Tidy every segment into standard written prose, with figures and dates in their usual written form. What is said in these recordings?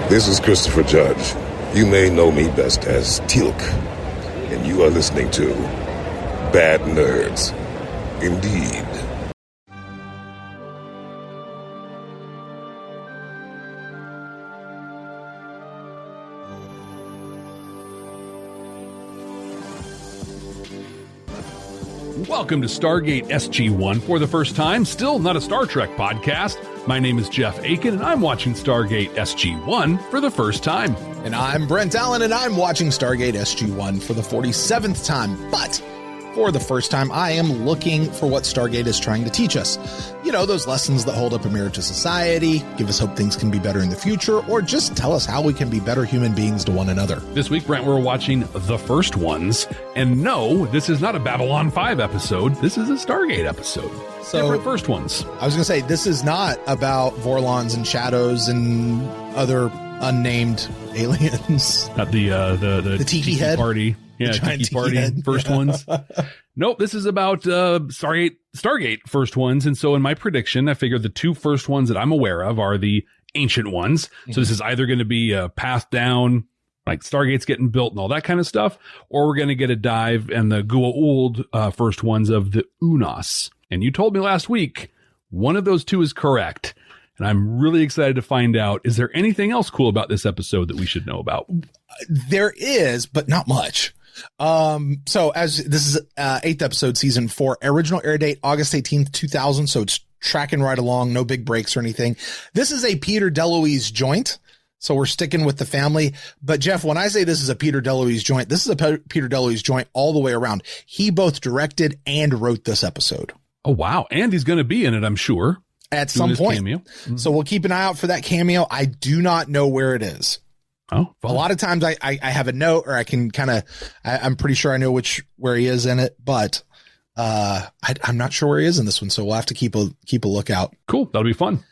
This is Christopher Judge. You may know me best as Teal'c, and you are listening to Bad Nerds. Indeed. Welcome to Stargate SG-1 for the first time. Still not a Star Trek podcast. My name is Jeff Akin, and I'm watching Stargate SG-1 for the first time. And I'm Brent Allen, and I'm watching Stargate SG-1 for the 47th time. But for the first time, I am looking for what Stargate is trying to teach us. You know, those lessons that hold up a mirror to society, give us hope things can be better in the future, or just tell us how we can be better human beings to one another. This week, Brent, we're watching The First Ones. And no, this is not a Babylon 5 episode. This is a Stargate episode. So, different First Ones. I was going to say, this is not about Vorlons and Shadows and other unnamed aliens. Not the tiki head party. Yeah, tiki party head. First Ones. Nope, this is about Stargate First Ones. And so in my prediction, I figured the two first ones that I'm aware of are the ancient ones. Mm-hmm. So this is either going to be passed down, like Stargate's getting built and all that kind of stuff, or we're going to get a dive in the Goa'uld first ones of the Unas. And you told me last week, one of those two is correct. And I'm really excited to find out, is there anything else cool about this episode that we should know about? There is, but not much. So as this is 8th episode, season 4, original air date, August 18th, 2000. So it's tracking right along. No big breaks or anything. This is a Peter DeLuise joint. So we're sticking with the family. But Jeff, when I say this is a Peter DeLuise joint, this is a Peter DeLuise joint all the way around. He both directed and wrote this episode. Oh, wow. And he's going to be in it, I'm sure. At some point. Mm-hmm. So we'll keep an eye out for that cameo. I do not know where it is. Oh, a lot of times I have a note, or I can I'm pretty sure I know where he is in it, but I'm not sure where he is in this one. So we'll have to keep a lookout. Cool. That'll be fun.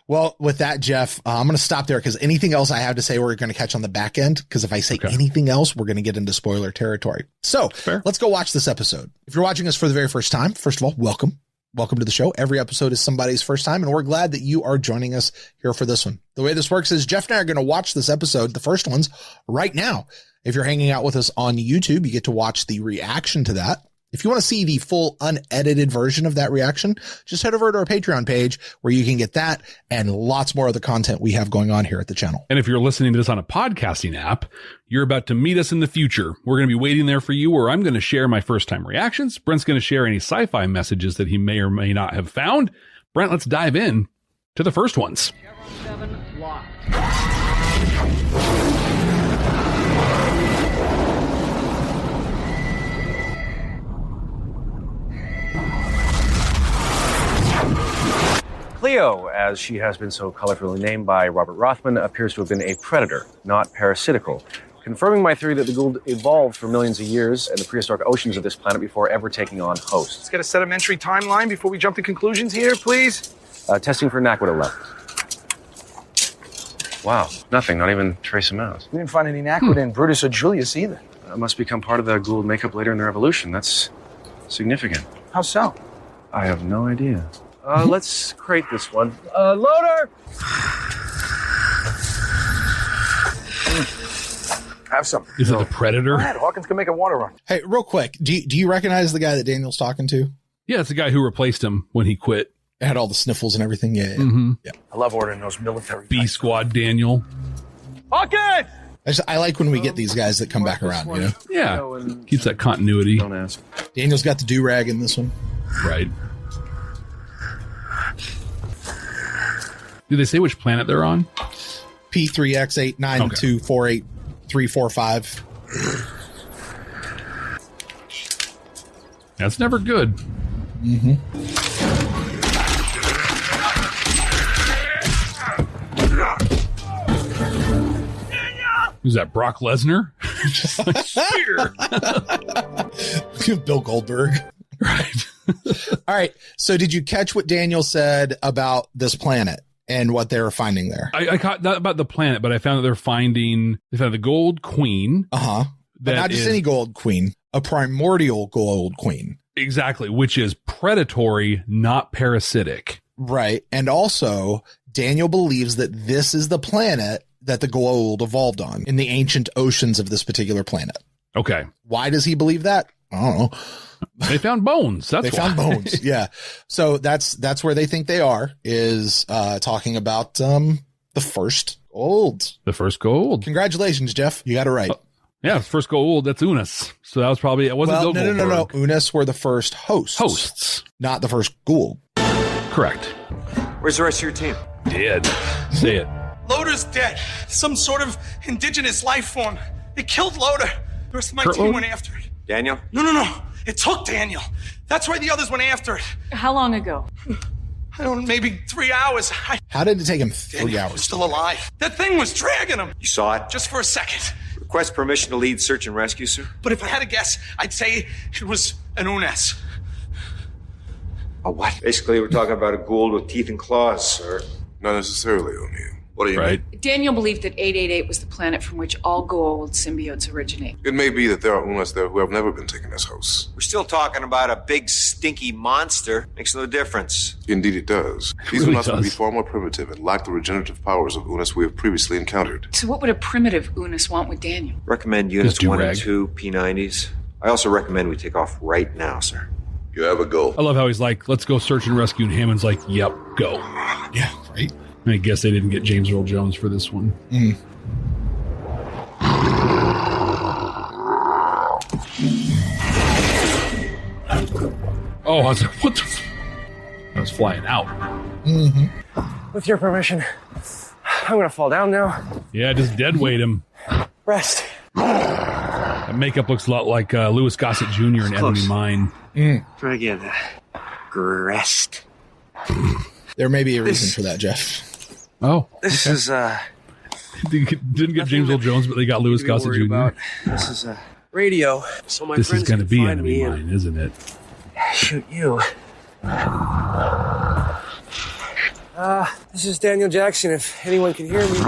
Well, with that, Jeff, I'm going to stop there because anything else I have to say, we're going to catch on the back end. Because if I say anything else, we're going to get into spoiler territory. So Let's go watch this episode. If you're watching us for the very first time, first of all, welcome. Welcome to the show. Every episode is somebody's first time, and we're glad that you are joining us here for this one. The way this works is Jeff and I are going to watch this episode, the first ones, right now. If you're hanging out with us on YouTube, you get to watch the reaction to that. If you want to see the full unedited version of that reaction, just head over to our Patreon page where you can get that and lots more of the content we have going on here at the channel. And if you're listening to this on a podcasting app, you're about to meet us in the future. We're going to be waiting there for you, where I'm going to share my first time reactions. Brent's going to share any sci-fi messages that he may or may not have found. Brent, let's dive in to the first ones. Cleo, as she has been so colorfully named by Robert Rothman, appears to have been a predator, not parasitical, confirming my theory that the Goa'uld evolved for millions of years in the prehistoric oceans of this planet before ever taking on hosts. Let's get a sedimentary timeline before we jump to conclusions here, please. Testing for Naquita levels. Wow, nothing, not even trace amounts. We didn't find any Naquita in Brutus or Julius either. That must become part of the Goa'uld makeup later in their evolution. That's significant. How so? I have no idea. Let's crate this one. Loader! Have some. Is it a predator? Go ahead, Hawkins can make a water run. Hey, real quick, do you recognize the guy that Daniel's talking to? Yeah, it's the guy who replaced him when he quit. It had all the sniffles and everything. Yeah. Mm-hmm. Yeah. I love ordering those military. B Squad Daniel. Hawkins! I like when we get these guys that come back around, you know? Yeah. Keeps that continuity. Don't ask. Daniel's got the do-rag in this one. Right. Do they say which planet they're on? P3X89248345. That's never good. Mm-hmm. Who's that, Brock Lesnar? Just like, spear. Bill Goldberg. Right. All right. So did you catch what Daniel said about this planet and what they were finding there? I caught not about the planet, but I found that they found the Goa'uld Queen. Uh-huh. But not just any Goa'uld Queen, a primordial Goa'uld Queen. Exactly, which is predatory, not parasitic. Right. And also, Daniel believes that this is the planet that the gold evolved on in the ancient oceans of this particular planet. Okay. Why does he believe that? I don't know. They found bones. That's they found bones. Yeah. So that's where they think they are, is talking about the first gold. The first gold. Congratulations, Jeff. You got it right. Yeah, first gold. That's Unis. So that was probably, it wasn't no. Unis were the first hosts. Not the first gold. Correct. Where's the rest of your team? Dead. Say it. Loader's dead. Some sort of indigenous life form. It killed Loader. The rest of my team went after it. Daniel? No. It took Daniel. That's why the others went after it. How long ago? I don't know, maybe 3 hours. How did it take him 3 hours? He's still alive. That thing was dragging him. You saw it? Just for a second. Request permission to lead search and rescue, sir? But if I had to guess, I'd say it was an Unis. A what? Basically, we're talking about a Gould with teeth and claws, sir. Not necessarily, O'Neill. What do you mean? Daniel believed that 888 was the planet from which all Goa'uld symbiotes originate. It may be that there are Unas there who have never been taken as hosts. We're still talking about a big, stinky monster. Makes no difference. Indeed it does. These really Unas would be does. far more primitive and lack the regenerative powers of Unas we have previously encountered. So what would a primitive Unis want with Daniel? Recommend units Just 1 and do-rag. 2, P90s. I also recommend we take off right now, sir. You have a go. I love how he's like, let's go search and rescue. And Hammond's like, yep, go. Yeah, right. And I guess they didn't get James Earl Jones for this one. Oh, I was like, what the? I was flying out. With your permission, I'm gonna fall down now. Yeah, just dead weight him. Rest. That makeup looks a lot like Louis Gossett Jr. in Enemy Mine. Try again. Rest. There may be a reason for that, Jeff. Oh, This is, didn't get James Earl Jones, but they got Louis Gossett Jr. This is, radio. So my This is friends going to can be find Enemy me and Mine, isn't it? shoot you. This is Daniel Jackson, if anyone can hear me.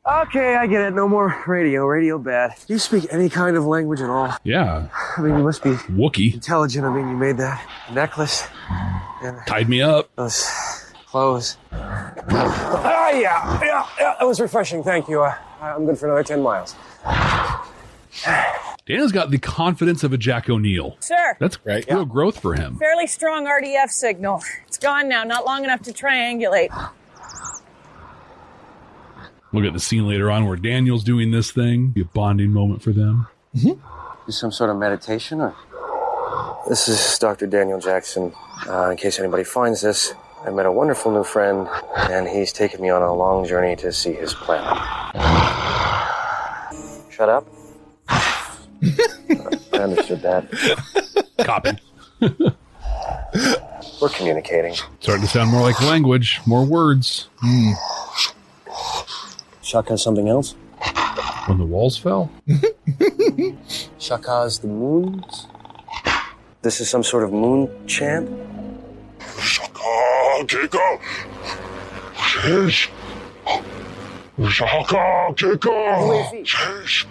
Okay, I get it. No more radio. Radio bad. Do you speak any kind of language at all? Yeah, I mean, you must be Wookiee intelligent. I mean, you made that necklace and tied me up. those clothes. Yeah. That was refreshing. Thank you. I'm good for another 10 miles. Daniel's got the confidence of a Jack O'Neill. Sir, That's Right. real growth for him. fairly strong RDF signal. It's gone now, not long enough to triangulate. We'll get the scene later on where Daniel's doing this thing. Be a bonding moment for them. Do some sort of meditation, or? This is Dr. Daniel Jackson. In case anybody finds this, I met a wonderful new friend, and he's taken me on a long journey to see his planet. Shut up. I understood that. Copy. We're communicating. Starting to sound more like language, more words. Shaka's something else? When the walls fell? Shaka's the moons? This is some sort of moon chant? Shaka Kika. Shish. Shaka Kika. Shish.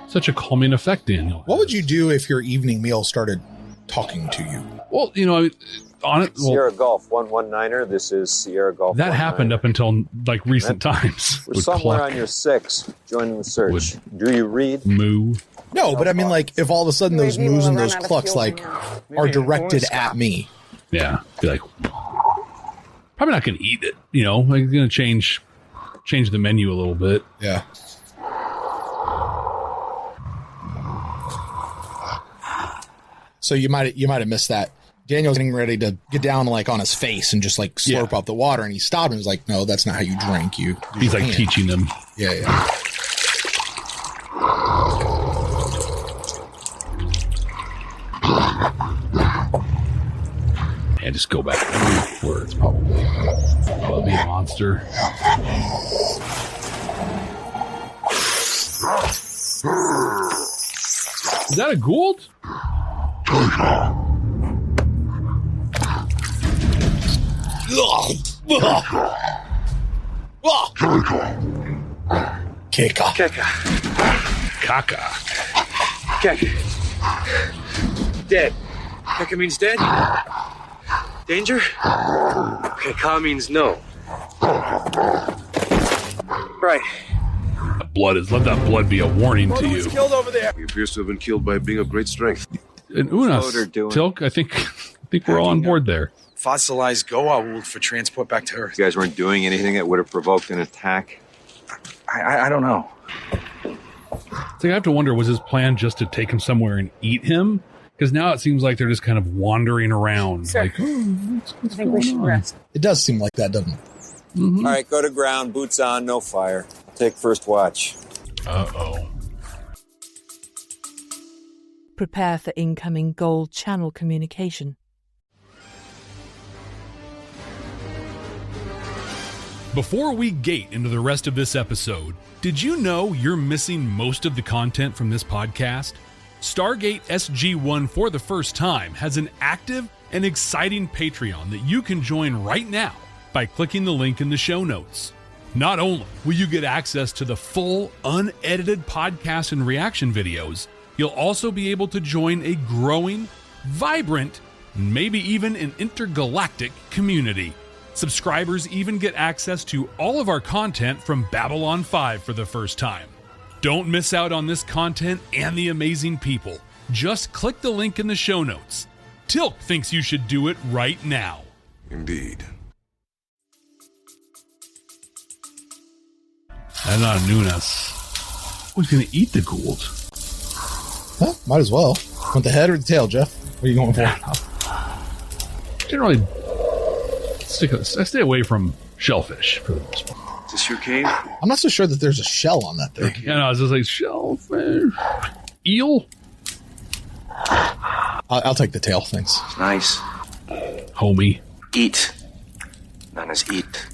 Such a calming effect, Daniel. What would you do if your evening meal started talking to you? Well, you know, on it, Sierra Golf 119er. This is Sierra Golf. that happened up until like recent times. We're Would somewhere cluck, on your 6, joining the search. Do you read? moo. No, but I mean, like, if all of a sudden those Maybe moves we'll and run those out of clucks, fuel like, tomorrow. are directed at me. Yeah, be like, probably not going to eat it. You know, like going to change the menu a little bit. Yeah. So you might have missed that. Daniel's getting ready to get down like on his face and just like slurp up the water, and he stopped and was like, "No, that's not how you drink. He's like teaching them. Yeah. And just go back where it's probably be a monster. Is that a Gould? Kika. Kaka. Dead. Becker means dead? Danger? Okay, Ka means no. Right. Let that blood be a warning to you. Killed over there. He appears to have been killed by a being of great strength. And Unas, Tilk, I think we're all on board there. Fossilized Goa wool for transport back to Earth. You guys weren't doing anything that would have provoked an attack? I don't know. So I have to wonder, was his plan just to take him somewhere and eat him? Because now it seems like they're just kind of wandering around. Sir, like, what's I think we should rest. It does seem like that, doesn't it? Mm-hmm. All right, go to ground. Boots on, no fire. I'll take first watch. Uh-oh. Prepare for incoming gold channel communication. Before we gate into the rest of this episode, did you know you're missing most of the content from this podcast? Stargate SG-1 for the first time has an active and exciting Patreon that you can join right now by clicking the link in the show notes. Not only will you get access to the full, unedited podcast and reaction videos, you'll also be able to join a growing, vibrant, maybe even an intergalactic community. Subscribers even get access to all of our content from Babylon 5 for the first time. Don't miss out on this content and the amazing people. Just click the link in the show notes. Tilk thinks you should do it right now. Indeed. And on Nunes. Who's going to eat the Gould? Well, might as well. Want the head or the tail, Jeff? What are you going for? Generally, I stay away from shellfish for the most part. Is this your cave? I'm not so sure that there's a shell on that thing. Yeah, no, I was just like, shellfish. Eel? I'll take the tail, thanks. Nice. Homie. Eat. Known as eat.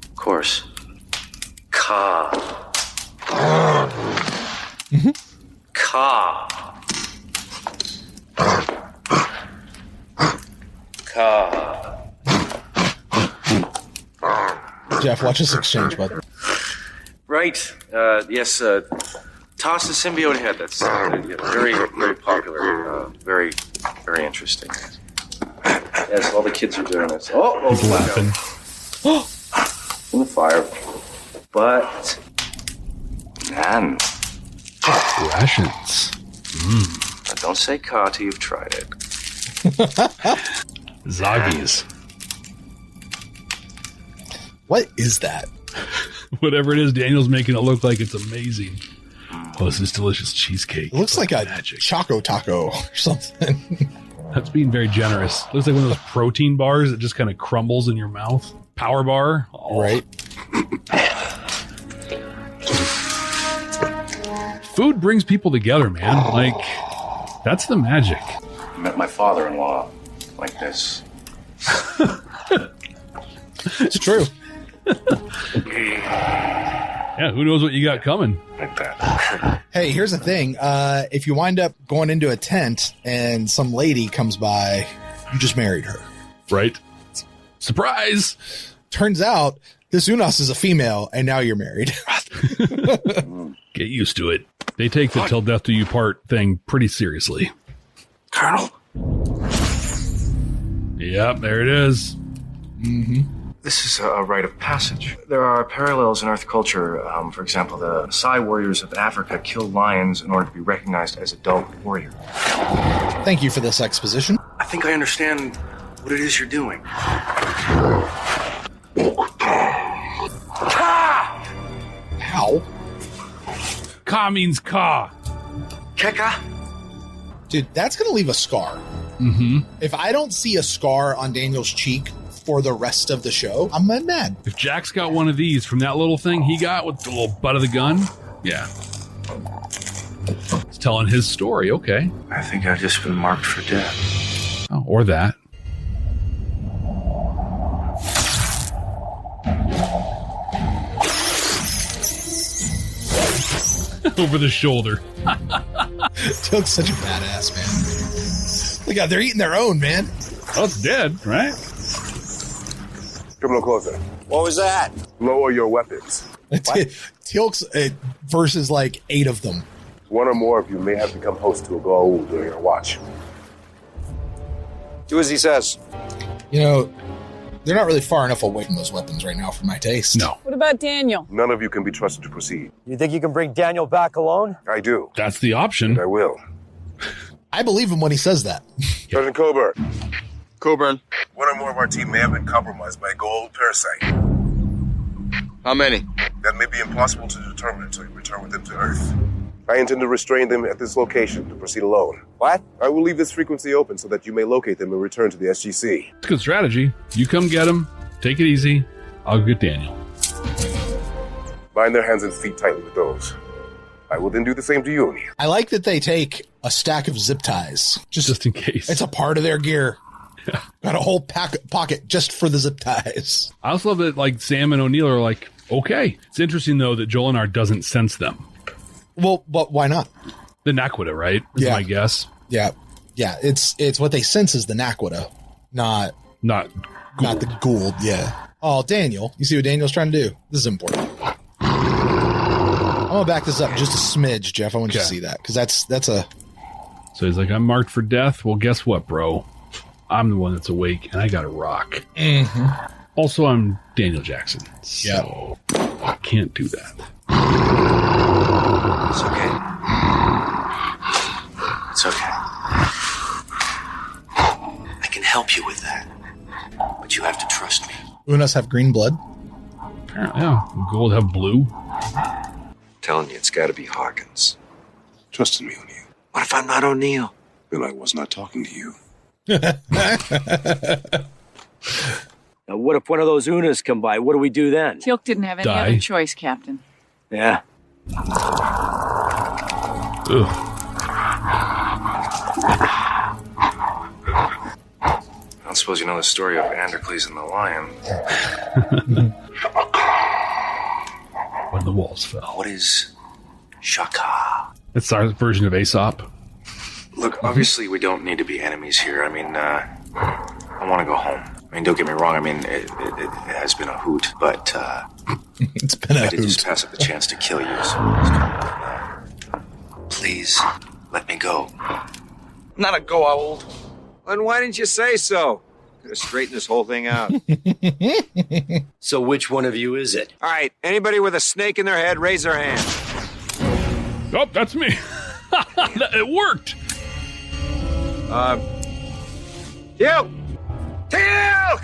Of course. Ka. Mm-hmm. Ka. Ka. Jeff, watch this exchange, bud. Right. Yes. Toss the symbiote head. That's very, very popular. Very, very interesting. Yes, all the kids are doing this. He's laughing. In the fire. But, man. Rations. Now don't say ka till you've tried it. Zoggies. What is that? Whatever it is, Daniel's making it look like it's amazing. Oh, this is delicious cheesecake. It looks like a magic Choco Taco or something. That's being very generous. Looks like one of those protein bars that just kind of crumbles in your mouth. Power bar. Oh. Right. Food brings people together, man. Like, that's the magic. I met my father-in-law like this. It's true. Yeah, who knows what you got coming? Like that. Hey, here's the thing. If you wind up going into a tent and some lady comes by, you just married her. Right. Surprise! Turns out this Unas is a female, and now you're married. Get used to it. They take the till death do you part thing pretty seriously. Colonel? Yep, there it is. Mm-hmm. This is a rite of passage. There are parallels in Earth culture. For example, the Psy warriors of Africa killed lions in order to be recognized as adult warrior. Thank you for this exposition. I think I understand what it is you're doing. Ka! How? Ka means ka. Keka? Dude, that's going to leave a scar. Mm-hmm. If I don't see a scar on Daniel's cheek for the rest of the show, I'm mad. If Jack's got one of these from that little thing he got with the little butt of the gun, yeah. It's telling his story, okay. I think I've just been marked for death. Oh, or that. Over the shoulder. Tilk's such a badass, man. Look out, they're eating their own, man. Oh, it's dead, right? Come no closer. What was that? Lower your weapons. Tilk's versus like 8 of them. One or more of you may have become host to a Goa'uld during your watch. Do as he says. You know, they're not really far enough away from those weapons right now for my taste. No. What about Daniel? None of you can be trusted to proceed. You think you can bring Daniel back alone? I do. That's the option. And I will. I believe him when he says that. Sergeant Coburn. Coburn. One or more of our team may have been compromised by a gold parasite. How many? That may be impossible to determine until you return with them to Earth. I intend to restrain them at this location to proceed alone. What? I will leave this frequency open so that you may locate them and return to the SGC. It's a good strategy. You come get them. Take it easy. I'll get Daniel. Bind their hands and feet tightly with those. I will then do the same to you, O'Neill. I like that they take a stack of zip ties. Just in case. It's a part of their gear. Got a whole pocket just for the zip ties. I also love that like Sam and O'Neill are like, okay. It's interesting though that Jolinar doesn't sense them. Well, but why not? The Naquita, right? Is my guess. Yeah. Yeah. It's what they sense is the Naquita, not the Gould. Yeah. Oh, Daniel. You see what Daniel's trying to do? This is important. I'm going to back this up just a smidge, Jeff. I want you to see that because that's a. So he's like, I'm marked for death. Well, guess what, bro? I'm the one that's awake and I got a rock. Mm-hmm. Also, I'm Daniel Jackson. So I can't do that. It's okay. It's okay. I can help you with that. But you have to trust me. Unas have green blood? Apparently, yeah. Gold have blue. I'm telling you, it's got to be Hawkins. Trust in me, O'Neill. What if I'm not O'Neill? Then I was not talking to you. Now, what if one of those Unas come by? What do we do then? Teal'c didn't have any other choice, Captain. Yeah. Ugh. I don't suppose you know the story of Androcles and the lion. When the walls fell. What is Shaka? It's our version of Aesop. Look, obviously we don't need to be enemies here. I mean, I want to go home. I mean, don't get me wrong. I mean, it has been a hoot, but it's been a I did hoot. just pass up the chance to kill you. So please let me go. Not a go, old. Then why didn't you say so? Could have straightened this whole thing out. So which one of you is it? All right, anybody with a snake in their head, raise their hand. Oh, that's me. It worked. Teal'c! Teal'c!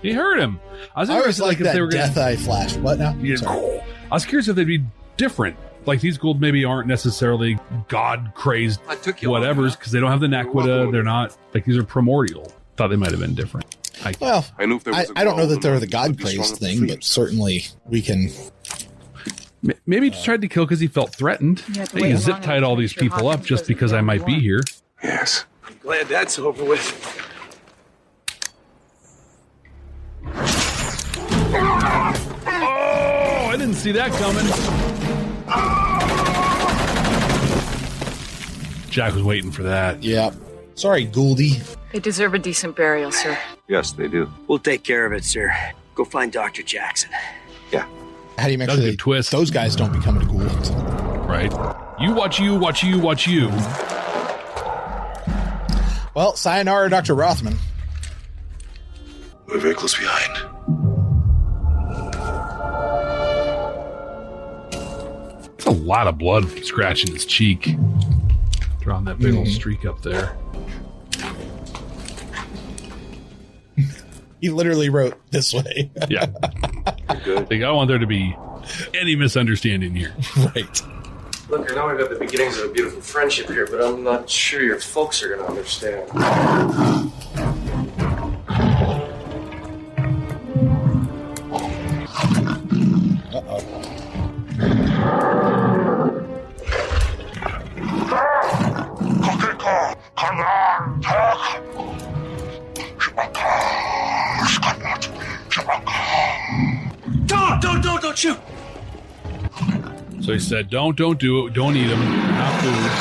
He heard him. I was always like if that they were death eye flash. What now? Yeah, I was curious if they'd be different. Like these Gould maybe aren't necessarily god crazed whatevers because they don't have the Naquita. They're not like these are primordial. Thought they might have been different. I don't know that they're the god crazed thing, but certainly we can. Maybe he just tried to kill because he felt threatened. He zip tied all these people up just because I might be here. Yes. I'm glad that's over with. Oh, I didn't see that coming. Jack was waiting for that. Yeah. Sorry, Gouldy. They deserve a decent burial, sir. Yes, they do. We'll take care of it, sir. Go find Dr. Jackson. Yeah. How do you make sure that twist? Those guys don't become a Gould? Right. You watch you, watch you, watch you. Well, sayonara, Dr. Rothman. We're very close behind. It's a lot of blood scratching his cheek. Drawing that big old streak up there. He literally wrote this way. Yeah. Good. I don't want there to be any misunderstanding here. Right. Look, I know we've got the beginnings of a beautiful friendship here, but I'm not sure your folks are going to understand. Don't shoot! So he said, don't do it. Don't eat them. Not food.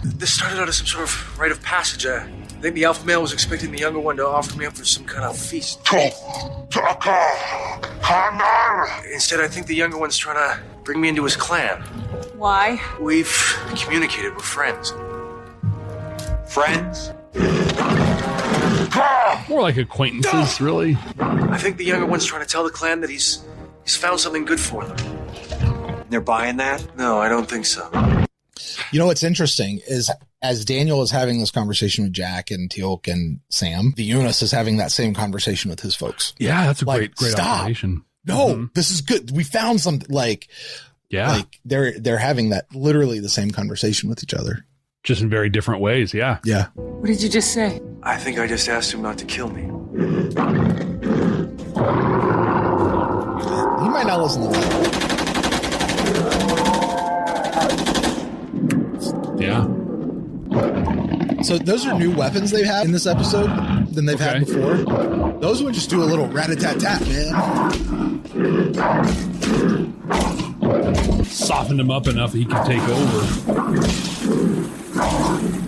This started out as some sort of rite of passage. I think the alpha male was expecting the younger one to offer me up for some kind of feast. To Instead, I think the younger one's trying to bring me into his clan. Why? We've communicated. We're friends. Friends? More like acquaintances, really. I think the younger one's trying to tell the clan that he's found something good for them. They're buying that? No, I don't think so. You know what's interesting is as Daniel is having this conversation with Jack and Teal'c and Sam, the Eunice is having that same conversation with his folks. Yeah, that's a great stop. observation. No, this is good. We found something like they're having that literally the same conversation with each other. Just in very different ways. Yeah. Yeah. What did you just say? I think I just asked him not to kill me. He might not listen to that. Yeah. So those are new weapons they've had in this episode than they've had before. Those would just do a little rat-a-tat-tat, man. Softened him up enough that he can take over.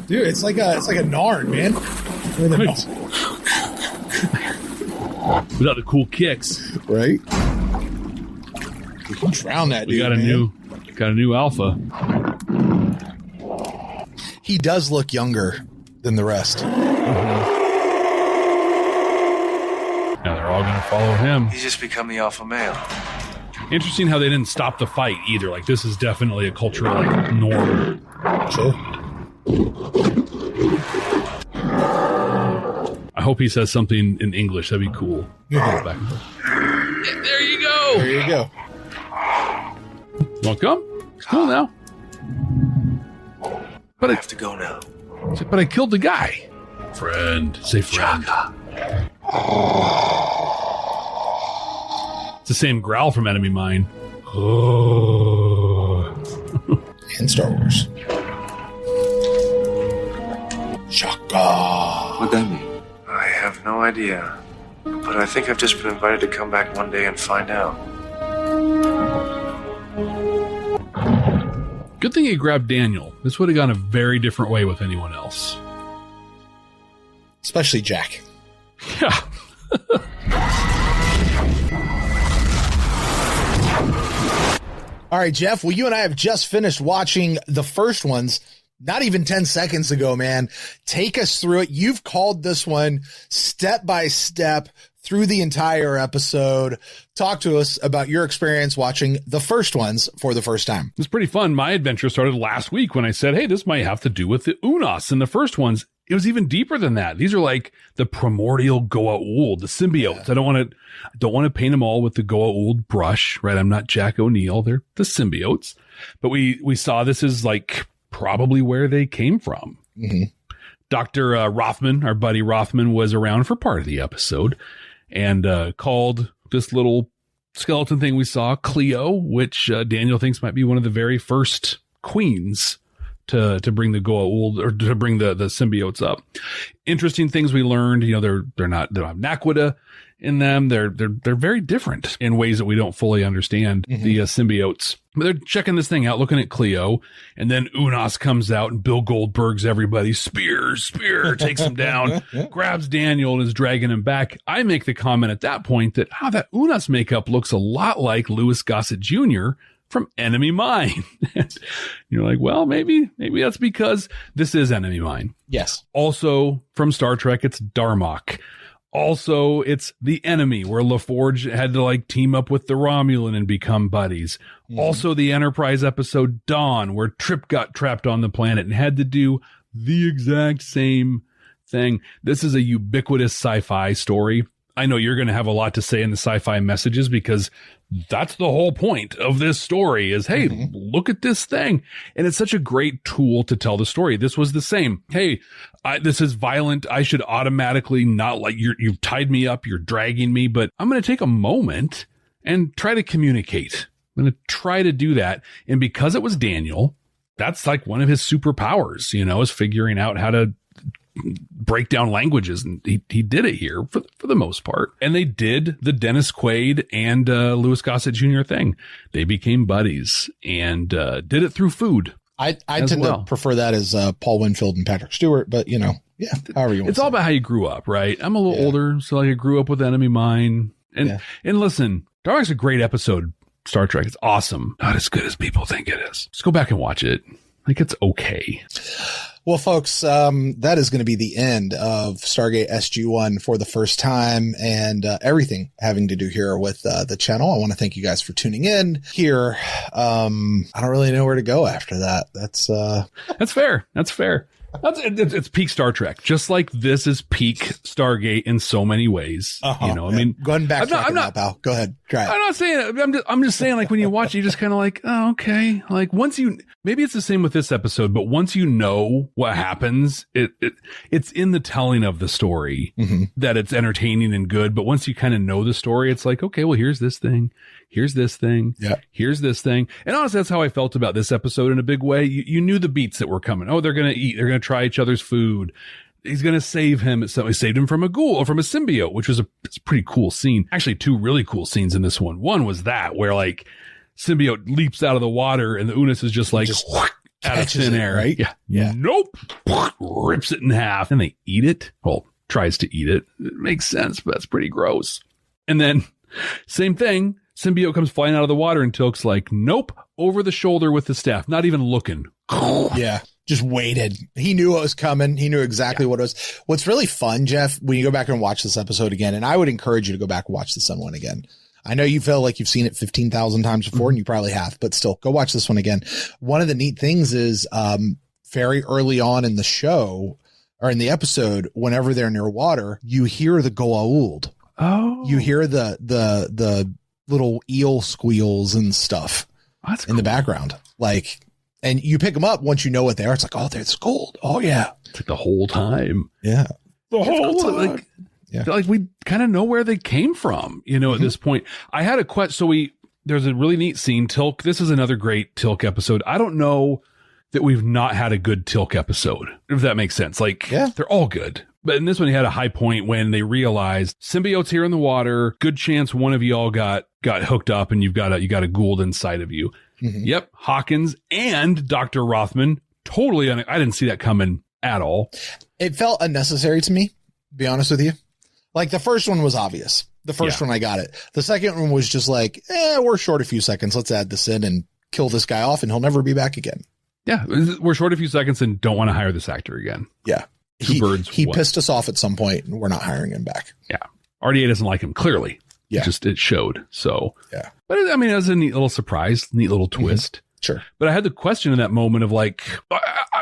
Dude, it's like a Narn, man. Without the cool kicks, right? We can drown that dude. We got a new alpha. He does look younger than the rest. Now they're all going to follow him. He's just become the alpha male. Interesting how they didn't stop the fight either. Like, this is definitely a cultural norm. Sure. I hope he says something in English. That'd be cool. Yeah. There you go. There you go. You want to come? It's cool now. But I have to go now. But I killed the guy. Friend. Say friend. It's the same growl from Enemy Mine. And Star Wars. Shaka. What'd that mean? I have no idea. But I think I've just been invited to come back one day and find out. Good thing he grabbed Daniel. This would have gone a very different way with anyone else. Especially Jack. Yeah. All right, Jeff. Well, you and I have just finished watching the first ones. Not even 10 seconds ago, man. Take us through it. You've called this one step by step through the entire episode. Talk to us about your experience watching the first ones for the first time. It's pretty fun. My adventure started last week when I said, hey, this might have to do with the Unos in the first ones. It was even deeper than that. These are like the primordial Goa'uld, the symbiotes. Yeah. I don't want to paint them all with the Goa'uld brush, right? I'm not Jack O'Neill. They're the symbiotes. But we saw this as like probably where they came from. Mm-hmm. Dr. Rothman, our buddy Rothman, was around for part of the episode and called this little skeleton thing we saw Cleo, which Daniel thinks might be one of the very first queens to bring the Goa'uld or to bring the symbiotes up. Interesting things we learned. You know, they don't have Naquita in them. They're very different in ways that we don't fully understand. Mm-hmm. The symbiotes. But they're checking this thing out, looking at Cleo, and then Unos comes out and Bill Goldberg's everybody. Spear, takes him down, grabs Daniel and is dragging him back. I make the comment at that point that, that Unos makeup looks a lot like Louis Gossett Jr. from Enemy Mine. You're like, well, maybe that's because this is Enemy Mine. Yes. Also from Star Trek, it's Darmok. Also, it's The Enemy, where LaForge had to like team up with the Romulan and become buddies. Mm. Also, the Enterprise episode Dawn, where Trip got trapped on the planet and had to do the exact same thing. This is a ubiquitous sci-fi story. I know you're going to have a lot to say in the sci-fi messages because that's the whole point of this story is, hey, look at this thing. And it's such a great tool to tell the story. This was the same. Hey, this is violent. I should automatically not like you've tied me up. You're dragging me, but I'm going to take a moment and try to communicate. I'm going to try to do that. And because it was Daniel, that's like one of his superpowers, is figuring out how to break down languages, and he did it here for the most part. And they did the Dennis Quaid and Louis Gossett Jr. thing. They became buddies and did it through food. I tend to prefer that as Paul Winfield and Patrick Stewart, but however you want. It's all about how you grew up, right? I'm a little older, so I grew up with Enemy Mine. And listen, Dark's a great episode. Star Trek. It's awesome. Not as good as people think it is. Just go back and watch it. Like, it's okay. Well, folks, that is going to be the end of Stargate SG-1 for the first time, and everything having to do here with the channel. I want to thank you guys for tuning in here. I don't really know where to go after that. That's fair. That's fair. It's peak Star Trek. Just like this is peak Stargate in so many ways. I mean, going back. I'm not, pal. Go ahead. Try it. I'm not saying it. I'm just saying, like, when you watch it, you just kind of like, oh, okay. Like, maybe it's the same with this episode, but once you know what happens, it's in the telling of the story that it's entertaining and good. But once you kind of know the story, it's like, okay, well, here's this thing. Here's this thing. Yeah. Here's this thing. And honestly, that's how I felt about this episode in a big way. You knew the beats that were coming. Oh, they're going to eat. They're going to try each other's food. He's going to save him. So he saved him from a ghoul or from a symbiote, which was it's a pretty cool scene. Actually, two really cool scenes in this one. One was that where like symbiote leaps out of the water and the Unis is just like out of thin air. Right? Yeah. Nope. Rips it in half and they eat it. Well, tries to eat it. It makes sense, but that's pretty gross. And then same thing. Symbiote comes flying out of the water and Tilk's like, nope, over the shoulder with the staff, not even looking. Yeah, just waited. He knew what was coming. He knew exactly what it was. What's really fun, Jeff, when you go back and watch this episode again, and I would encourage you to go back and watch the Sun one again. I know you feel like you've seen it 15,000 times before, and you probably have, but still, go watch this one again. One of the neat things is very early on in the show, or in the episode, whenever they're near water, you hear the Goa'uld. Oh. You hear the little eel squeals and stuff in the background. Like, and you pick them up once you know what they are. It's like, oh, there's gold. Oh yeah. It's like the whole time. Yeah. The whole time. Like we kind of know where they came from, at this point. I had a question. So there's a really neat scene. Tilk. This is another great Tilk episode. I don't know that we've not had a good Tilk episode, if that makes sense. Like, they're all good. But in this one, he had a high point when they realized symbiotes here in the water. Good chance one of y'all got hooked up, and you got a Goa'uld inside of you. Yep, Hawkins and Dr. Rothman. Totally, I didn't see that coming at all. It felt unnecessary to me, to be honest with you. Like the first one was obvious. The first one, I got it. The second one was just like, we're short a few seconds. Let's add this in and kill this guy off, and he'll never be back again. Yeah, we're short a few seconds and don't want to hire this actor again. Yeah. Two birds. He pissed us off at some point, and we're not hiring him back. Yeah. RDA doesn't like him, clearly. Yeah. It showed. So, yeah. But it was a neat little surprise, neat little twist. Sure. But I had the question in that moment of like,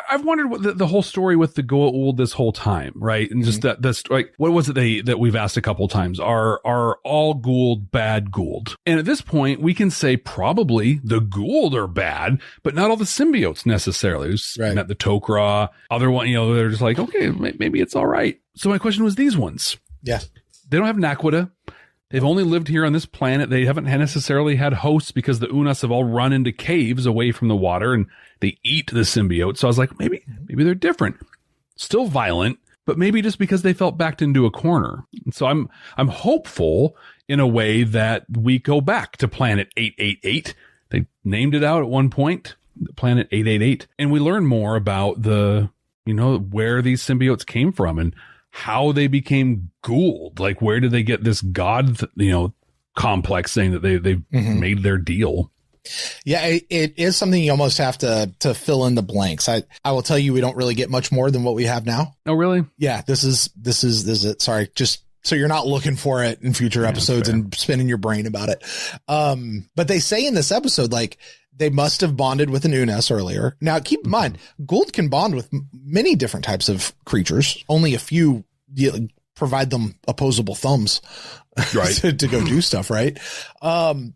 I've wondered what the whole story with the Goa'uld this whole time, right? And just that's like, what was it that we've asked a couple times? Are all Goa'uld bad Goa'uld? And at this point, we can say probably the Goa'uld are bad, but not all the symbiotes necessarily. We met the Tok'ra, other one, they're just like, okay, maybe it's all right. So my question was these ones. Yeah. They don't have Naquadah. They've only lived here on this planet. They haven't necessarily had hosts because the Unas have all run into caves away from the water and they eat the symbiote. So I was like, maybe they're different. Still violent, but maybe just because they felt backed into a corner. And so I'm hopeful in a way that we go back to Planet 888. They named it out at one point, Planet 888, and we learn more about where these symbiotes came from and how they became Goa'uld. Like, where did they get this god, complex saying that they've made their deal? Yeah, it is something you almost have to fill in the blanks. I will tell you, we don't really get much more than what we have now. Oh, really? Yeah, this is it. Sorry, just so you're not looking for it in future episodes and spinning your brain about it. But they say in this episode, like, they must have bonded with an Unas earlier. Now, keep in mind, Goa'uld can bond with many different types of creatures. Only a few provide them opposable thumbs to go do stuff, right? But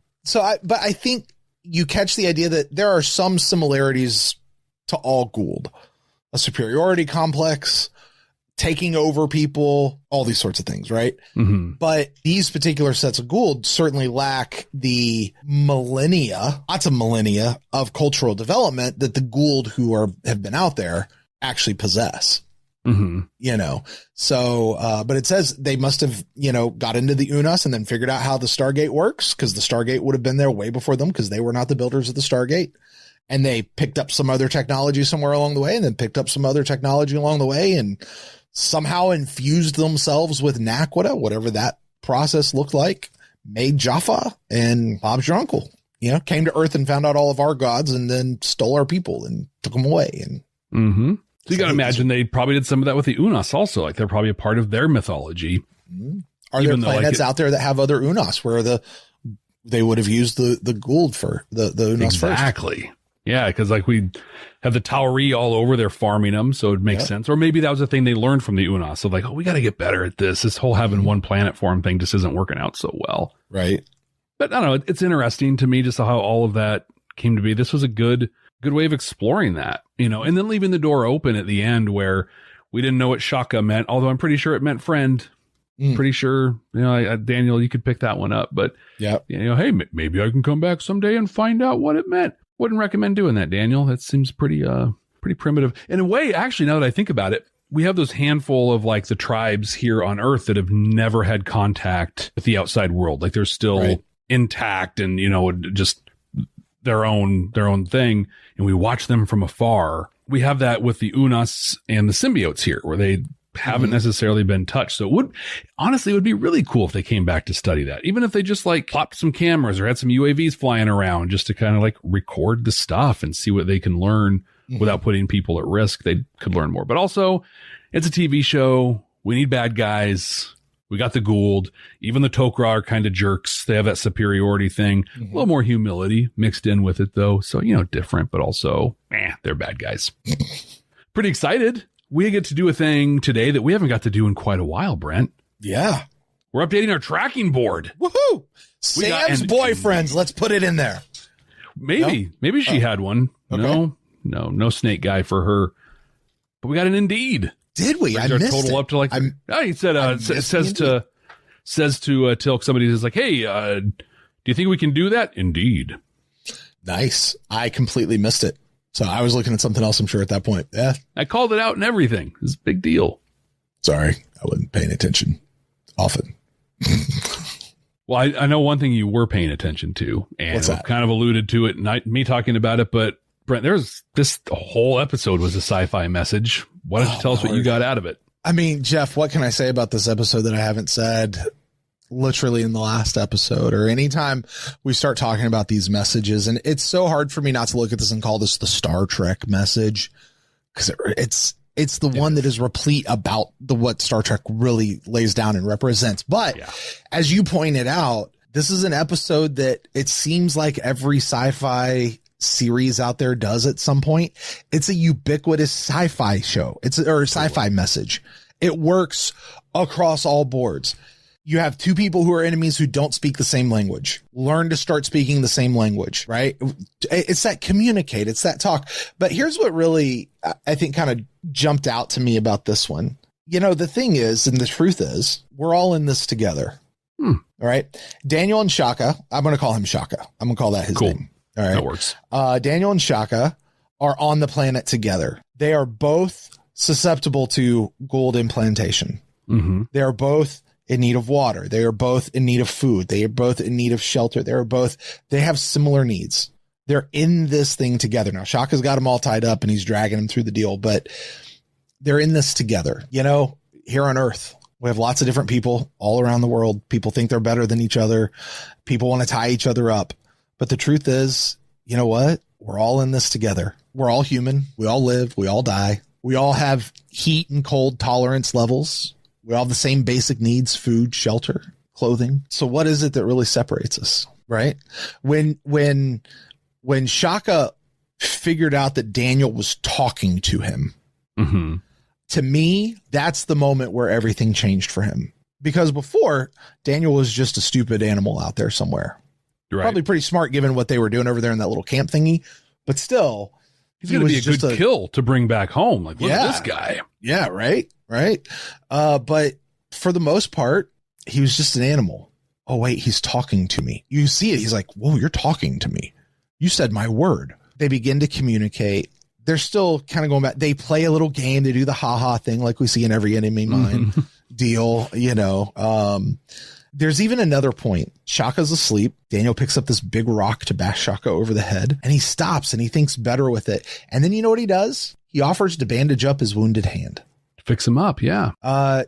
I think you catch the idea that there are some similarities to all Goa'uld. A superiority complex, taking over people, all these sorts of things, right? But these particular sets of Goa'uld certainly lack the lots of millennia of cultural development that the Goa'uld who have been out there actually possess. So, but it says they must have, got into the Unas and then figured out how the Stargate works, because the Stargate would have been there way before them, because they were not the builders of the Stargate. And they picked up some other technology somewhere along the way, and then picked up some other technology along the way, and somehow infused themselves with Naquadah, whatever that process looked like. made Jaffa and Bob's your uncle, you know, came to Earth and found out all of our gods and then stole our people and took them away. And so you got to imagine they probably did some of that with the Unas also. Like they're probably a part of their mythology. Are there planets out there that have other Unas where they would have used the Gould for the Unas first? Exactly. Yeah, because like we have the Tauri all over, they're farming them, so it makes sense. Or maybe that was a thing they learned from the Unas. So like, oh, we got to get better at this. This whole having one planet form thing just isn't working out so well. Right. But I don't know. It's interesting to me just how all of that came to be. This was a good way of exploring that, you know, and then leaving the door open at the end where we didn't know what Shaka meant, although I'm pretty sure it meant friend. Pretty sure, you know, Daniel, you could pick that one up, but you know, hey, maybe I can come back someday and find out what it meant. Wouldn't recommend doing that, Daniel. That seems pretty primitive. In a way, actually, now that I think about it, we have those handful of like the tribes here on Earth that have never had contact with the outside world. Like they're still intact and, you know, just their own thing. And we watch them from afar. We have that with the Unas and the symbiotes here where they haven't necessarily been touched. So it would be really cool if they came back to study that, even if they just like plopped some cameras or had some UAVs flying around just to kind of like record the stuff and see what they can learn without putting people at risk. They could learn more, but also it's a TV show. We need bad guys. We got the Gould. Even the Tok'ra are kind of jerks. They have that superiority thing. A little more humility mixed in with it though. So, you know, different, but also, they're bad guys. Pretty excited. We get to do a thing today that we haven't got to do in quite a while, Brent. Yeah. We're updating our tracking board. Woohoo! Sam's boyfriends. Let's put it in there. Maybe she had one. Okay. No snake guy for her. But we got an Indeed. Did we? I missed total it. Up to like, he said, says to Tilk, somebody is like, hey, do you think we can do that? Indeed. Nice. I completely missed it. So I was looking at something else, I'm sure, at that point. Yeah. I called it out and everything. It's a big deal. Sorry. I wasn't paying attention often. Well, I know one thing you were paying attention to, and I've kind of alluded to it, not me talking about it, but Brent, this whole episode was a sci-fi message. Why don't you tell us what you got out of it? I mean, Jeff, what can I say about this episode that I haven't said literally in the last episode or anytime we start talking about these messages? And it's so hard for me not to look at this and call this the Star Trek message, because it's the one that is replete about what Star Trek really lays down and represents. But as you pointed out, this is an episode that it seems like every sci-fi series out there does at some point. It's a ubiquitous sci-fi show. Or sci-fi message. It works across all boards. You have two people who are enemies who don't speak the same language. Learn to start speaking the same language, right? It's that communicate. It's that talk. But here's what really, I think, kind of jumped out to me about this one. You know, the thing is, and the truth is, we're all in this together. All right. Daniel and Shaka, I'm going to call him Shaka. I'm going to call that his name. All right. That works. Daniel and Shaka are on the planet together. They are both susceptible to Gould implantation. They are both in need of water. They are both in need of food. They are both in need of shelter. They have similar needs. They're in this thing together. Now, Shaka's got them all tied up and he's dragging them through the deal, but they're in this together. You know, here on Earth, we have lots of different people all around the world. People think they're better than each other. People want to tie each other up. But the truth is, you know what? We're all in this together. We're all human. We all live. We all die. We all have heat and cold tolerance levels. We all have the same basic needs: food, shelter, clothing. So what is it that really separates us, right? When Shaka figured out that Daniel was talking to him, to me, that's the moment where everything changed for him. Because before, Daniel was just a stupid animal out there somewhere. Right. Probably pretty smart given what they were doing over there in that little camp thingy, but still, he's going to be a good kill to bring back home. Like, look at this guy. Yeah. Right. But for the most part, he was just an animal. Oh, wait, he's talking to me. You see it. He's like, whoa, you're talking to me. You said my word. They begin to communicate. They're still kind of going back. They play a little game. They do the ha-ha thing like we see in every enemy mine deal, you know. There's even another point. Shaka's asleep. Daniel picks up this big rock to bash Shaka over the head, and he stops and he thinks better with it. And then you know what he does? He offers to bandage up his wounded hand. Fix him up, yeah.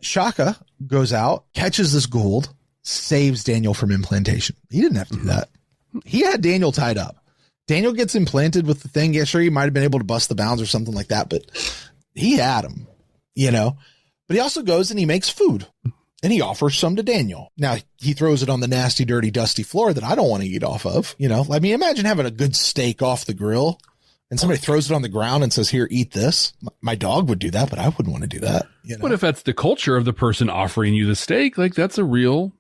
Shaka goes out, catches this Gould, saves Daniel from implantation. He didn't have to do that. He had Daniel tied up. Daniel gets implanted with the thing. Yeah, sure, he might have been able to bust the bounds or something like that, but he had him, But he also goes and he makes food, and he offers some to Daniel. Now, he throws it on the nasty, dirty, dusty floor that I don't want to eat off of. I mean, imagine having a good steak off the grill, and somebody throws it on the ground and says, here, eat this. My dog would do that, but I wouldn't want to do that. But if that's the culture of the person offering you the steak, like that's a real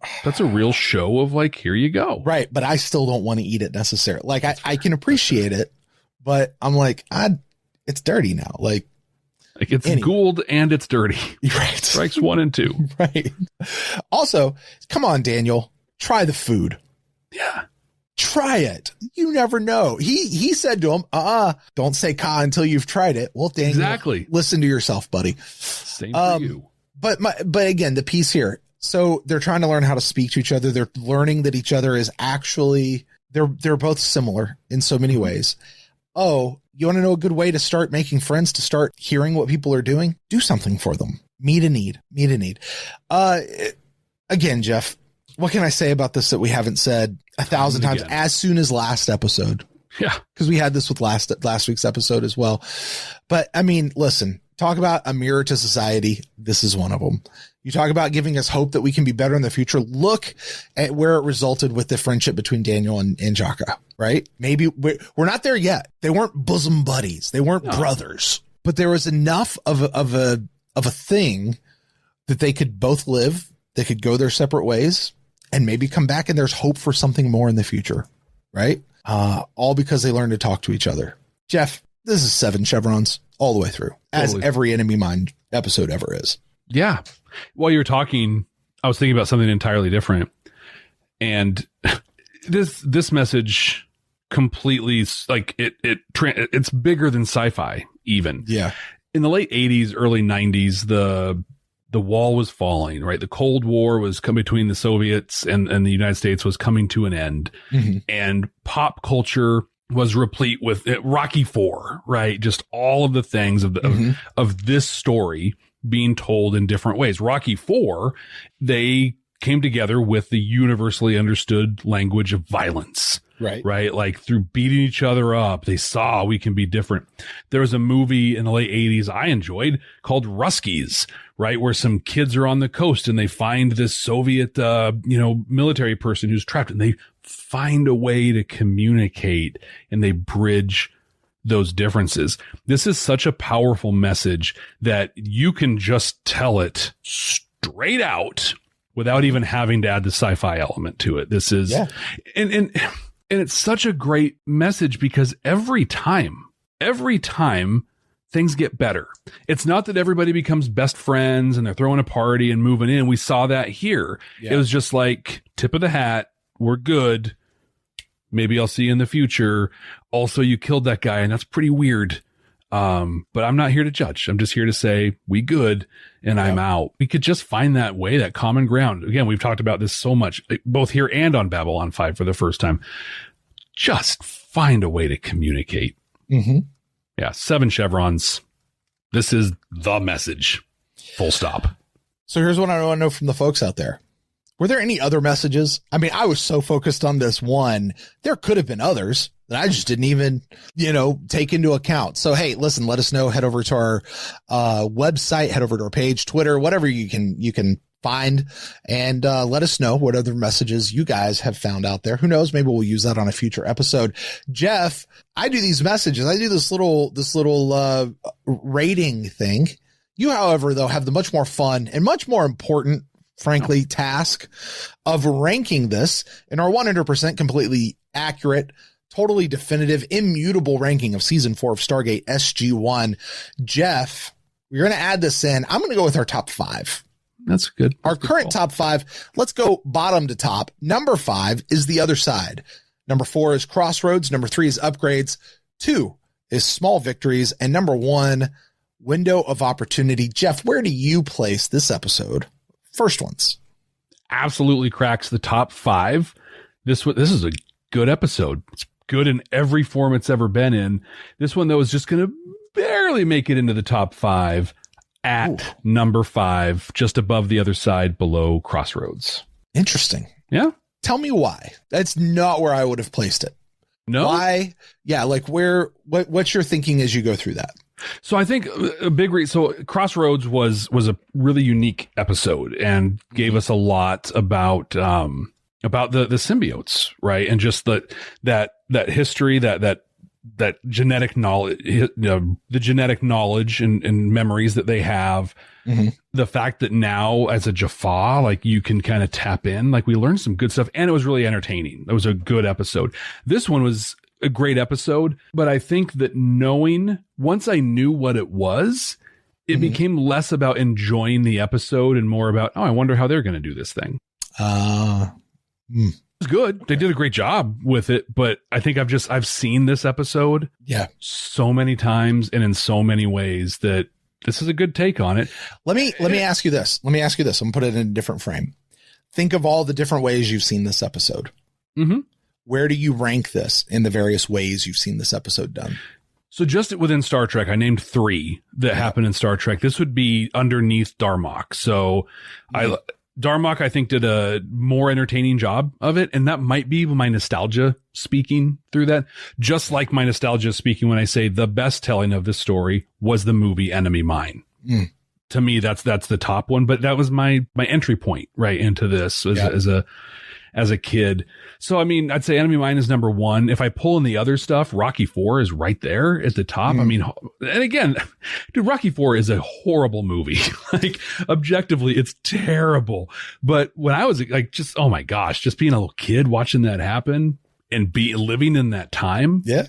show of like, here you go. Right. But I still don't want to eat it necessarily. Like I can appreciate it, but I'm like, it's dirty now. Like it's Gould and it's dirty. Right. Strikes 1 and 2. Right. Also, come on, Daniel, try the food. Yeah. Try it. You never know. He said to him, don't say Ka until you've tried it. Well, Daniel, exactly. Listen to yourself, buddy. Same for you. But again, the piece here. So they're trying to learn how to speak to each other. They're learning that each other is actually, they're both similar in so many ways. Oh, you want to know a good way to start making friends, to start hearing what people are doing? Do something for them. Meet a need. Again, Jeff, what can I say about this that we haven't said 1,000 times as soon as last episode? Yeah. Because we had this with last week's episode as well. But I mean, listen, talk about a mirror to society. This is one of them. You talk about giving us hope that we can be better in the future. Look at where it resulted with the friendship between Daniel and Jaka, right? Maybe we're not there yet. They weren't bosom buddies. They weren't brothers, but there was enough of a thing that they could both live. They could go their separate ways and maybe come back, and there's hope for something more in the future, right? All because they learned to talk to each other. Jeff, this is 7 chevrons all the way through, as every Enemy Mine episode ever is. Yeah. While you're talking, I was thinking about something entirely different. And this message completely, like it's bigger than sci-fi even. Yeah. In the late 80s, early 90s, the wall was falling, right? The Cold War was coming between the Soviets and the United States was coming to an end. Mm-hmm. And pop culture was replete with Rocky IV, right? Just all of the things of this story being told in different ways. Rocky IV, they came together with the universally understood language of violence. Right. Like through beating each other up, they saw we can be different. There was a movie in the late 80s I enjoyed called Ruskies, right? Where some kids are on the coast and they find this Soviet, military person who's trapped, and they find a way to communicate and they bridge those differences. This is such a powerful message that you can just tell it straight out without even having to add the sci-fi element to it. This is, and it's such a great message because every time things get better. It's not that everybody becomes best friends and they're throwing a party and moving in. We saw that here. Yeah. It was just like tip of the hat. We're good. Maybe I'll see you in the future. Also, you killed that guy and that's pretty weird. But I'm not here to judge. I'm just here to say we good and I'm out. We could just find that way, that common ground. Again, we've talked about this so much, both here and on Babylon 5 for the first time. Just find a way to communicate. Mm-hmm. Yeah. 7 chevrons. This is the message. Full stop. So here's what I want to know from the folks out there. Were there any other messages? I mean, I was so focused on this one. There could have been others that I just didn't even, take into account. So, hey, listen, let us know. Head over to our website, head over to our page, Twitter, whatever you can find, and let us know what other messages you guys have found out there. Who knows? Maybe we'll use that on a future episode. Jeff, I do these messages. I do this little rating thing. You, however, though, have the much more fun and much more important, frankly, task of ranking this in our 100% completely accurate, totally definitive, immutable ranking of season 4 of Stargate SG-1. Jeff, we're going to add this in. I'm going to go with our top 5. That's good. Our current top 5. Let's go bottom to top. Number 5 is The Other Side. Number 4 is Crossroads. Number 3 is Upgrades. 2 is Small Victories. And number 1, Window of Opportunity. Jeff, where do you place this episode? First ones. Absolutely cracks the top 5. This is a good episode. It's good in every form it's ever been in. This one, though, is just going to barely make it into the top 5 at number 5, just above The Other Side, below Crossroads. Interesting. Yeah. Tell me why. That's not where I would have placed it. No. Why? Yeah. Like what's your thinking as you go through that? So I think a big so Crossroads was a really unique episode and gave us a lot about the symbiotes, right? And just that history, that genetic knowledge, the genetic knowledge and memories that they have. Mm-hmm. The fact that now as a Jaffa, like you can kind of tap in, like we learned some good stuff and it was really entertaining. It was a good episode. This one was a great episode, but I think that once I knew what it was, it became less about enjoying the episode and more about, I wonder how they're going to do this thing. It was good. They did a great job with it, but I think I've seen this episode so many times and in so many ways that this is a good take on it. Let me ask you this. I'm going to put it in a different frame. Think of all the different ways you've seen this episode. Mm-hmm. Where do you rank this in the various ways you've seen this episode done? So just within Star Trek, I named 3 that happen in Star Trek. This would be underneath Darmok. So Darmok, I think, did a more entertaining job of it. And that might be my nostalgia speaking through that. Just like my nostalgia speaking when I say the best telling of this story was the movie Enemy Mine. To me, that's the top one. But that was my entry point right into this as a kid. So, I mean, I'd say Enemy Mine is number 1. If I pull in the other stuff, Rocky IV is right there at the top. I mean, and again, dude, Rocky IV is a horrible movie. Like, objectively, it's terrible. But when I was like, just, oh my gosh, just being a little kid watching that happen and living in that time. Yeah.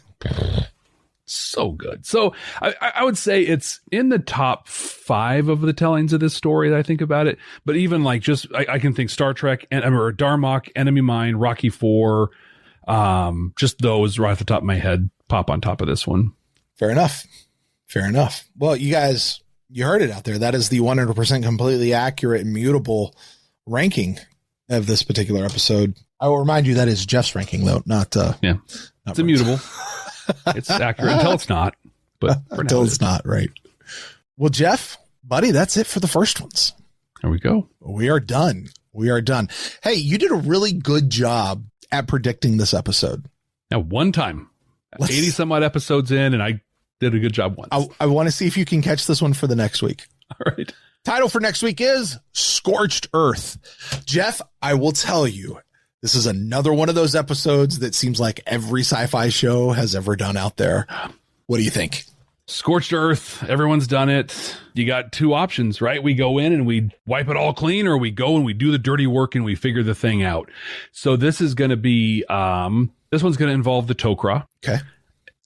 So good. So I would say it's in the top 5 of the tellings of this story that I think about it. But even like just I can think Star Trek or Darmok, Enemy Mine, Rocky IV, just those right off the top of my head pop on top of this one. Fair enough. Well, you guys, you heard it out there. That is the 100% completely accurate and mutable ranking of this particular episode. I will remind you that is Jeff's ranking though, not it's immutable. It's accurate until it's not, but until it's not, right? Well, Jeff, buddy, that's it for the first ones. There we go. We are done. Hey, you did a really good job at predicting this episode. Now, one time, 80 some odd episodes in, and I did a good job once. I want to see if you can catch this one for the next week. All right. Title for next week is Scorched Earth. Jeff, I will tell you, this is another one of those episodes that seems like every sci-fi show has ever done out there. What do you think? Scorched Earth. Everyone's done it. You got 2 options, right? We go in and we wipe it all clean, or we go and we do the dirty work and we figure the thing out. So this is going to be, this one's going to involve the Tok'ra. Okay.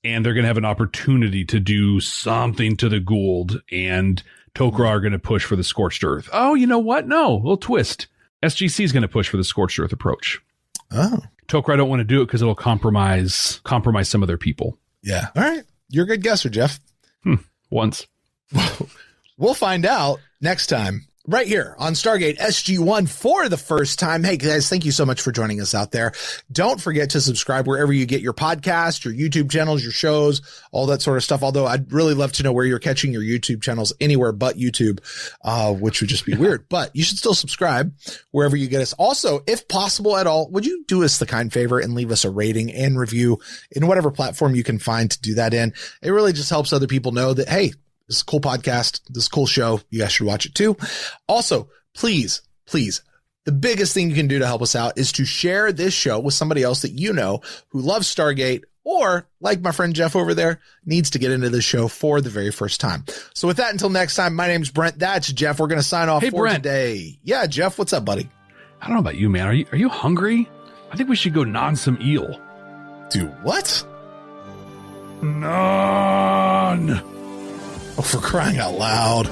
And they're going to have an opportunity to do something to the Gould, and Tok'ra are going to push for the Scorched Earth. Oh, you know what? No, a little twist. SGC is going to push for the Scorched Earth approach. Oh, Tok'ra don't want to do it because it'll compromise some of their people. Yeah. All right. You're a good guesser, Jeff. Once. We'll find out next time right here on Stargate SG-1 for the first time. Hey guys, thank you so much for joining us out there. Don't forget to subscribe wherever you get your podcast, your YouTube channels, your shows, all that sort of stuff. Although I'd really love to know where you're catching your YouTube channels anywhere but YouTube, which would just be weird, but you should still subscribe wherever you get us. Also, if possible at all, would you do us the kind favor and leave us a rating and review in whatever platform you can find to do that in? It really just helps other people know that, hey, this is a cool podcast. This is a cool show. You guys should watch it too. Also, please, the biggest thing you can do to help us out is to share this show with somebody else that you know who loves Stargate, or like my friend Jeff over there, needs to get into this show for the very first time. So with that, until next time, my name's Brent. That's Jeff. We're going to sign off for Brent. Today. Yeah, Jeff, what's up, buddy? I don't know about you, man. Are you hungry? I think we should go non some eel. Do what? Non. Oh, for crying out loud.